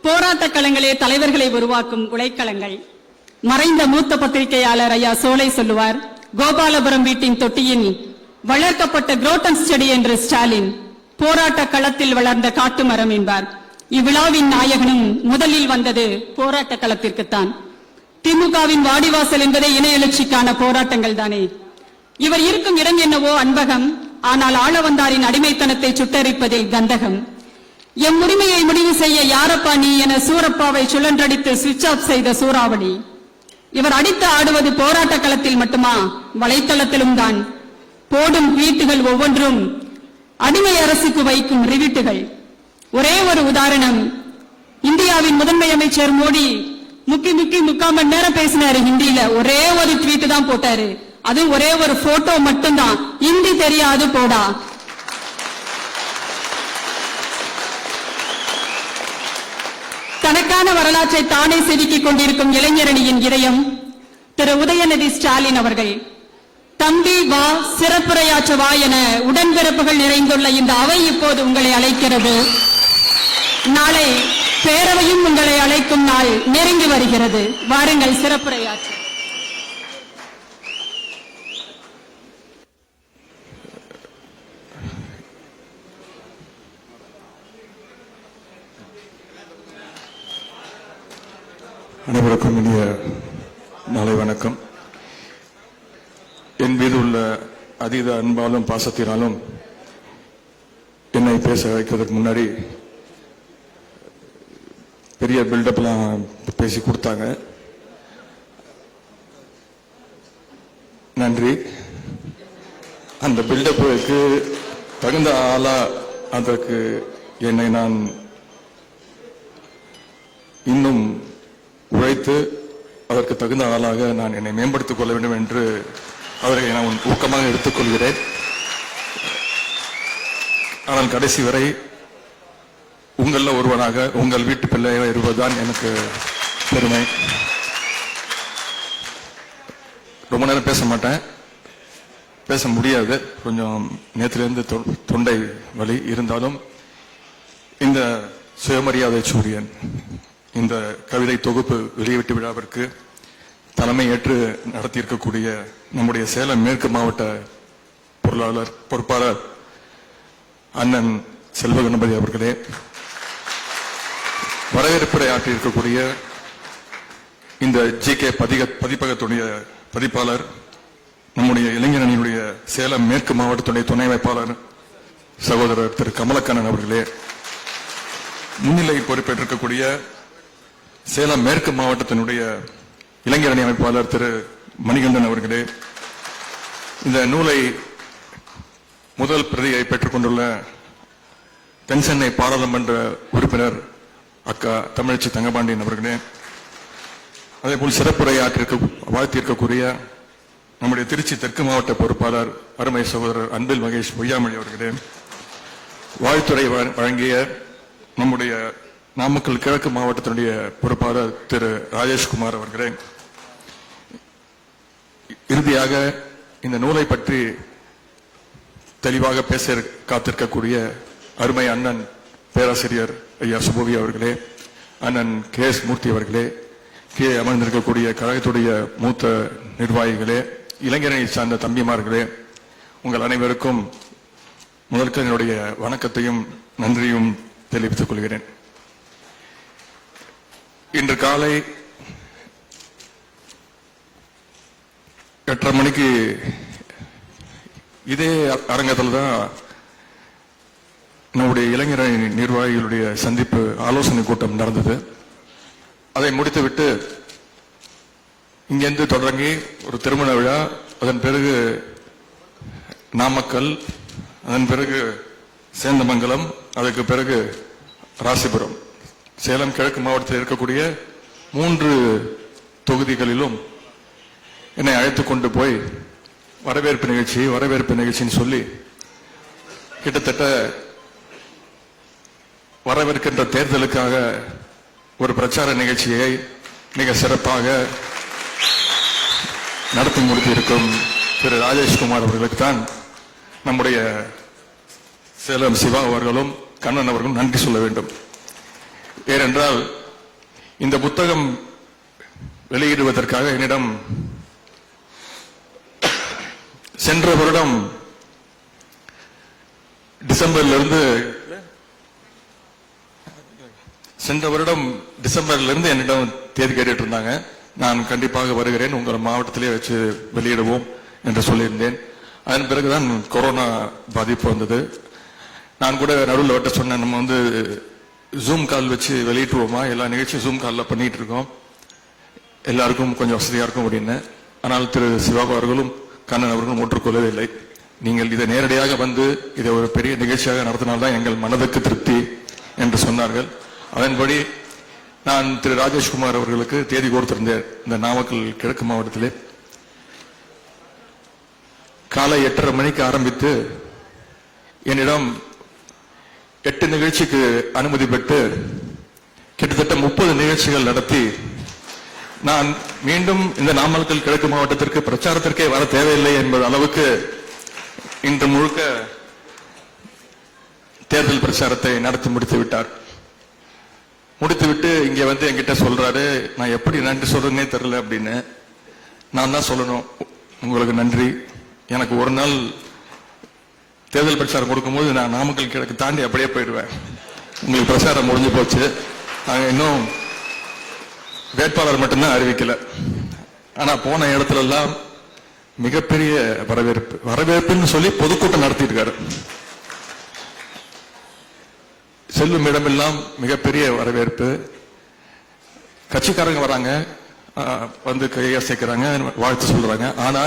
போராட்ட களங்களே தலைவர்களை உருவாக்கும் உழைக்களங்கள். மறைந்த மூத்த பத்திரிகையாளர் ஐயா சோலை சொல்லுவார், கோபாலபுரம் வீட்டின் தொட்டியில் வளர்க்கப்பட்ட குரோட்டன் செடி என்று ஸ்டாலின், போராட்ட களத்தில் வளர்ந்த காட்டு மரம் என்பார். இவ்விழாவின் நாயகனும் முதலில் வந்தது போராட்ட களத்திற்குத்தான். திமுகவின் வாடிவாசல் என்பதே இன எழுச்சிக்கான போராட்டங்கள் தானே. இவர் இருக்கும் இடம் என்னவோ அன்பகம், ஆனால் ஆள வந்தாரின் அடிமைத்தனத்தை சுட்டரிப்பதில் கந்தகம். எம் உரிமையை முடிவு செய்ய யாரப்பா நீ என சூரப்பாவை சுழன்றடித்து சுவிட்ச் ஆஃப் செய்த சூறாவளி. இவர் அடித்து ஆடுவது போராட்ட களத்தில் மட்டுமா, வலைத்தளத்திலும் தான். போடும் ட்வீட்டுகள் ஒவ்வொன்றும் அடிமை அரசுக்கு வைக்கும் ரிவிட்டுகள். ஒரே ஒரு உதாரணம், இந்தியாவின் முதன்மை அமைச்சர் மோடி முக்கால் மணி நேரம் பேசினாரு ஹிந்தியில, ஒரே ஒரு ட்வீட் தான் போட்டாரு. அது ஒரே ஒரு போட்டோ மட்டும்தான், ஹிந்தி தெரியாது போடா. தனக்கான வரலாற்றை தானே செதுக்கிக் கொண்டிருக்கும் இளைஞரணியின் இதயம் திரு உதயநிதி ஸ்டாலின் அவர்கள். தம்பி வா, சிறப்புரையாற்ற வா என உடன்பிறப்புகள் நிறைந்துள்ள இந்த அவை இப்போது உங்களை அழைக்கிறது. நாளை பேரவையும் உங்களை அழைக்கும் நாள் நெருங்கி வருகிறது. வாருங்கள் சிறப்புரையாற்ற. அனைவருக்கும் இனிய நாளை வணக்கம். என் மீது உள்ள அதீத அன்பாலும் பாசத்தினாலும் என்னை பேச வைக்கிறதுக்கு முன்னாடி பெரிய பில்டப்லாம் பேசி கொடுத்தாங்க. நன்றி. அந்த பில்டப்புக்கு தகுந்த ஆளா அதற்கு என்னை நான் இன்னும் உழைத்து அதற்கு தகுந்த ஆளாக நான் என்னை மேம்படுத்திக் கொள்ள வேண்டும் என்று அவரை நான் ஊக்கமாக எடுத்துக்கொள்கிறேன். ஆனால் கடைசி வரை உங்களில் ஒருவனாக, உங்கள் வீட்டு பிள்ளையாக இருப்பதுதான் எனக்கு பெருமை. ரொம்ப நேரம் பேச மாட்டேன், பேச முடியாது, கொஞ்சம் நேற்றிலிருந்து தொண்டை வலி இருந்தாலும் இந்த சுயமரியாதை சூரியன் இந்த கவிதை தொகுப்பு வெளியீட்டு விழாவிற்கு தலைமை ஏற்று நடத்தியிருக்கக்கூடிய நம்முடைய சேலம் மேற்கு மாவட்ட பொறுப்பாளர் அண்ணன் செல்வ கணபதி அவர்களே, வரவேற்புரை ஆற்றியிருக்கக்கூடிய இந்த GK பதிப்பகத்துடைய பதிப்பாளர், நம்முடைய இளைஞரணியுடைய சேலம் மேற்கு மாவட்டத்துடைய துணை வைப்பாளர் சகோதரர் திரு கமலக்கண்ணன் அவர்களே, முன்னிலை பொறுப்பேற்றிருக்கக்கூடிய சேலம் மேற்கு மாவட்டத்தினுடைய இளைஞரணி அமைப்பாளர் திரு மணிகண்டன் அவர்களே, இந்த நூலை முதல் பிரதியை பெற்றுக் கொண்டுள்ள தென்சென்னை பாராளுமன்ற உறுப்பினர் அக்கா தமிழச்சி தங்கபாண்டியன் அவர்களே, அதேபோல் சிறப்புரை வாழ்த்தியிருக்கக்கூடிய நம்முடைய திருச்சி தெற்கு மாவட்ட பொறுப்பாளர் அருமை சகோதரர் அன்பில் மகேஷ் பொய்யாமொழி அவர்களே, வாழ்த்துறை வழங்கிய நம்முடைய நாமக்கல் கிழக்கு மாவட்டத்தினுடைய பொறுப்பாளர் திரு ராஜேஷ்குமார் அவர்களே, இறுதியாக இந்த நூலை பற்றி தெளிவாக பேச காத்திருக்கக்கூடிய அருமை அண்ணன் பேராசிரியர் ஐயா சுபவி அவர்களே, அண்ணன் KS மூர்த்தி அவர்களே, கீழே அமர்ந்திருக்கக்கூடிய கழகத்துடைய மூத்த நிர்வாகிகளே, இளைஞரணி சார்ந்த தம்பிமார்களே, உங்கள் அனைவருக்கும் முதற்க என்னுடைய வணக்கத்தையும் நன்றியும் தெரிவித்துக் கொள்கிறேன். இன்று காலை 8:30 மணிக்கு இதே அரங்கத்தில் தான் நம்முடைய இளைஞரணி நிர்வாகிகளுடைய சந்திப்பு ஆலோசனை கூட்டம் நடந்தது. அதை முடித்துவிட்டு இங்கிருந்து தொடங்கி ஒரு திருமண விழா, அதன் பிறகு நாமக்கல், அதன் பிறகு சேந்தமங்கலம், அதற்கு பிறகு ராசிபுரம், சேலம் கிழக்கு மாவட்டத்தில் இருக்கக்கூடிய 3 தொகுதிகளிலும் என்னை அழைத்துக் கொண்டு போய் வரவேற்பு நிகழ்ச்சின்னு சொல்லி கிட்டத்தட்ட வரவிருக்கின்ற தேர்தலுக்காக ஒரு பிரச்சார நிகழ்ச்சியை மிக சிறப்பாக நடத்தி முடித்திருக்கும் திரு ராஜேஷ்குமார் அவர்களுக்கு தான் நம்முடைய சேலம் சிவா அவர்களும் கண்ணன் அவர்களும் நன்றி சொல்ல வேண்டும். ஏனென்றால் இந்த புத்தகம் வெளியிடுவதற்காக என்னிடம் சென்ற வருடம் டிசம்பரிலிருந்து என்னிடம் தேதி கேட்டுட்டு இருந்தாங்க. நான் கண்டிப்பாக வருகிறேன், உங்கள் மாவட்டத்திலே வச்சு வெளியிடுவோம் என்று சொல்லியிருந்தேன். அதன் பிறகுதான் கொரோனா பாதிப்பு வந்தது. நான் கூட நடுவில் வட்ட சொன்னேன், நம்ம வந்து ஜூம் கால் வச்சு வெளியிட்டுருவோமா, எல்லா நிகழ்ச்சியும் ஜூம் காலில் பண்ணிட்டு இருக்கோம், எல்லாருக்கும் கொஞ்சம் வசதியா இருக்கும் அப்படின்னு. ஆனால் திரு சிவா அவர்களும் கண்ணன் அவர்களும் ஒற்றுக்கொள்ளவே இல்லை. நீங்கள் இதை நேரடியாக வந்து இதை ஒரு பெரிய நிகழ்ச்சியாக நடத்தினால்தான் எங்கள் மனதுக்கு திருப்தி என்று சொன்னார்கள். அதன்படி நான் திரு ராஜேஷ்குமார் அவர்களுக்கு தேதி கொடுத்திருந்தேன். இந்த நாமக்கல் கிழக்கு மாவட்டத்திலே காலை 8:30 மணிக்கு ஆரம்பித்து என்னிடம் 8 நிகழ்ச்சிக்கு அனுமதி பெற்று கிட்டத்தட்ட 30 நிகழ்ச்சிகள் நடத்தி நான் மீண்டும் இந்த நாமக்கல் கிழக்கு மாவட்டத்திற்கு பிரச்சாரத்திற்கே வர தேவையில்லை என்பது அளவுக்கு இன்று முழுக்க தேர்தல் பிரச்சாரத்தை நடத்தி முடித்து விட்டார். முடித்துவிட்டு இங்க வந்து என்கிட்ட சொல்றாரு, நான் எப்படி நன்றி சொல்றேன்னே தெரியல அப்படின்னு. நான் தான் சொல்லணும் உங்களுக்கு நன்றி. எனக்கு ஒரு நாள் தேர்தல் பிரச்சாரம் கொடுக்கும்போது நான் நாமக்கல் கிழக்கு தாண்டி அப்படியே போயிடுவேன். உங்களுக்கு பிரச்சாரம் முடிஞ்சு போச்சு, நாங்க இன்னும் வேட்பாளர் மட்டும்தான் அறிவிக்கல. ஆனா போன இடத்துல எல்லாம் மிகப்பெரிய வரவேற்புன்னு சொல்லி பொதுக்கூட்டம் நடத்தியிருக்காரு. செல்லும் இடமெல்லாம் மிகப்பெரிய வரவேற்பு. கட்சிக்காரங்க வராங்க, வந்து கையசைக்கிறாங்க, வாழ்த்து சொல்றாங்க. ஆனா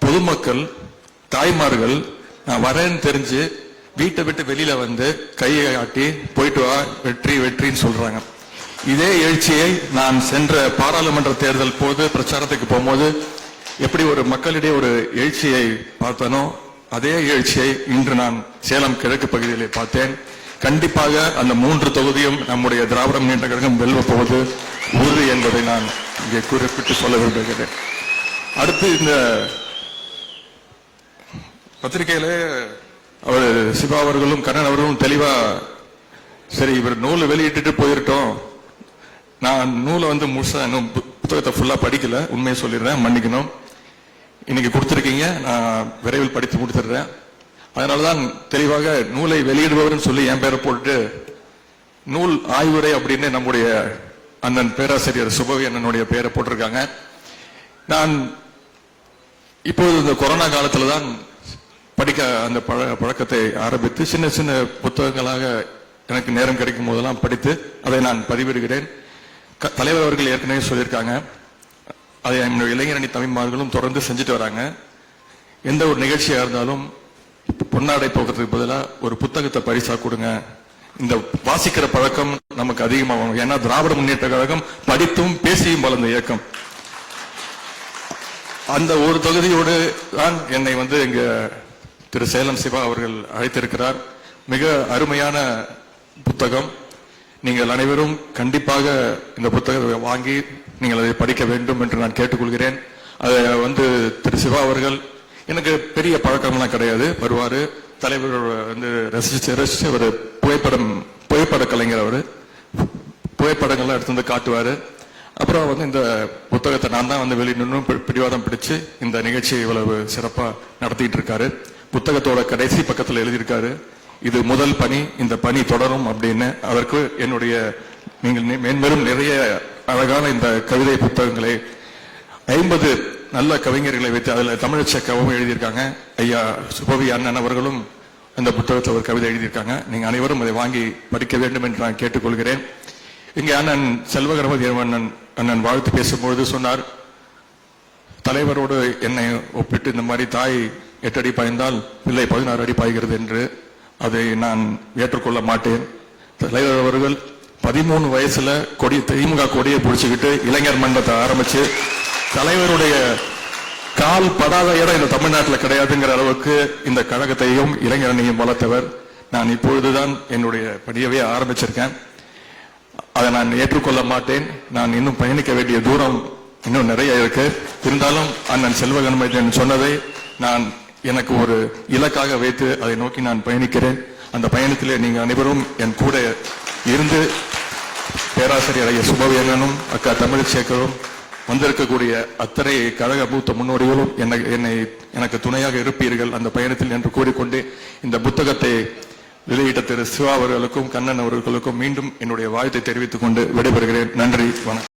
பொதுமக்கள், தாய்மார்கள் நான் வரேன்னு தெரிஞ்சு வீட்டை விட்டு வெளியில வந்து கையை ஆட்டி போயிட்டு வா, வெற்றி வெற்றின்னு சொல்றாங்க. இதே எழுச்சியை நான் சென்ற பாராளுமன்ற தேர்தல் போது பிரச்சாரத்துக்கு போகும்போது எப்படி ஒரு மக்களிடையே ஒரு எழுச்சியை பார்த்தனோ அதே எழுச்சியை இன்று நான் சேலம் கிழக்கு பகுதியிலே பார்த்தேன். கண்டிப்பாக அந்த 3 தொகுதியும் நம்முடைய திராவிட முன்னேற்ற கழகம் வெல்வ போவது உறுதி என்பதை நான் இங்கே குறிப்பிட்டு சொல்ல விரும்புகிறேன். அடுத்து இந்த பத்திரிகையில அவர் சிவா அவர்களும் கண்ணன் அவர்களும் தெளிவா, சரி இவர் நூலை வெளியிட்டு போயிருட்டோம், நான் நூலை வந்து முழுசா இன்னும் புத்தகத்தை ஃபுல்லா படிக்கல, உண்மையை சொல்லிடுறேன், மன்னிக்கணும். இன்னைக்கு கொடுத்திருக்கீங்க, நான் விரைவில் படித்து முடிச்சிடுறேன். அதனாலதான் தெளிவாக நூலை வெளியிடுபவர் சொல்லி என் பேரை போட்டு நூல் ஆய்வுரை அப்படின்னு நம்முடைய அண்ணன் பேராசிரியர் சுபவி அண்ணனுடைய பேரை போட்டிருக்காங்க. நான் இப்போது இந்த கொரோனா காலத்துல தான் படிக்க அந்த பழக்கத்தை ஆரம்பித்து சின்ன சின்ன புத்தகங்களாக எனக்கு நேரம் கிடைக்கும் போதெல்லாம் படித்து அதை நான் பதிவிடுகிறேன். தலைவர் அவர்கள் ஏற்கனவே சொல்லியிருக்காங்க, அதை என்னுடைய இளைஞரணி தமிழ்மார்களும் தொடர்ந்து செஞ்சுட்டு வராங்க. எந்த ஒரு நிகழ்ச்சியா இருந்தாலும் பொன்னாடை போகிறதுக்கு பதிலாக ஒரு புத்தகத்தை பரிசா கொடுங்க. இந்த வாசிக்கிற பழக்கம் நமக்கு அதிகமாகும். ஏன்னா திராவிட முன்னேற்ற கழகம் படித்தும் பேசியும் வளர்ந்த இயக்கம். அந்த ஒரு தொகுதியோடு தான் என்னை வந்து இங்க திரு சேலம் சிவா அவர்கள் அழைத்திருக்கிறார். மிக அருமையான புத்தகம். நீங்கள் அனைவரும் கண்டிப்பாக இந்த புத்தகத்தை வாங்கி நீங்கள் அதை படிக்க வேண்டும் என்று நான் கேட்டுக்கொள்கிறேன். அதை வந்து திரு சிவா அவர்கள் எனக்கு பெரிய பழக்கம்லாம் கிடையாது, வருவாரு, தலைவர் வந்து ரசிச்சு ஒரு புகைப்பட கலைஞர், அவரு புகைப்படங்கள்லாம் எடுத்து வந்து காட்டுவாரு. அப்புறம் வந்து இந்த புத்தகத்தை நான் தான் வந்து வெளியிடணும் பிடிவாதம் பிடிச்சு இந்த நிகழ்ச்சியை இவ்வளவு சிறப்பா நடத்திட்டு இருக்காரு. புத்தகத்தோட கடைசி பக்கத்தில் எழுதியிருக்காரு, இது முதல் பணி, இந்த பணி தொடரும் அப்படின்னு. அதற்கு என்னுடைய நீங்கள் மேன்மேலும் நிறைய அழகான இந்த கவிதை புத்தகங்களை 50 நல்ல கவிஞர்களை வைத்து அதில் தமிழச்சக்காவும் எழுதியிருக்காங்க. ஐயா சுபவி அண்ணன் அவர்களும் அந்த புத்தகத்தில் ஒரு கவிதை எழுதியிருக்காங்க. நீங்க அனைவரும் அதை வாங்கி படிக்க வேண்டும் என்று நான் கேட்டுக்கொள்கிறேன். இங்கே அண்ணன் செல்வகணபதி அண்ணன் வாழ்த்து பேசும்பொழுது சொன்னார், தலைவரோடு என்னை ஒப்பிட்டு இந்த மாதிரி தாய் 8 அடி பாய்ந்தால் பிள்ளை 16 அடி பாய்கிறது என்று. அதை நான் ஏற்றுக்கொள்ள மாட்டேன். தலைவர் அவர்கள் 13 வயசுல திமுக கொடியை பிடிச்சுக்கிட்டு இளைஞர் மன்றத்தை ஆரம்பிச்சு தலைவருடைய கால் படாத இடம் இந்த தமிழ்நாட்டில் கிடையாதுங்கிற அளவுக்கு இந்த கழகத்தையும் இளைஞரனையும் வளர்த்தவர். நான் இப்பொழுதுதான் என்னுடைய படியவே ஆரம்பிச்சிருக்கேன். அதை நான் ஏற்றுக்கொள்ள மாட்டேன். நான் இன்னும் பயணிக்க வேண்டிய தூரம் இன்னும் நிறைய இருக்கு. இருந்தாலும் அண்ணன் செல்வகணபதி சொன்னதை நான் எனக்கு ஒரு இலக்காக வைத்து அதை நோக்கி நான் பயணிக்கிறேன். அந்த பயணத்திலே நீங்க அனைவரும் என் கூட இருந்து பேராசிரியர் ஐயா சுபவேந்தனும் அக்கா தமிழ்ச்சேகரும் வந்திருக்கக்கூடிய அத்தனை கழக மூத்த முன்னோடிகளும் எனக்கு துணையாக இருப்பீர்கள் அந்த பயணத்தில் என்று கூறிக்கொண்டு இந்த புத்தகத்தை வெளியிட்ட திரு சிவா அவர்களுக்கும் கண்ணன் அவர்களுக்கும் மீண்டும் என்னுடைய வாழ்த்தை தெரிவித்துக் கொண்டு விடைபெறுகிறேன். நன்றி, வணக்கம்.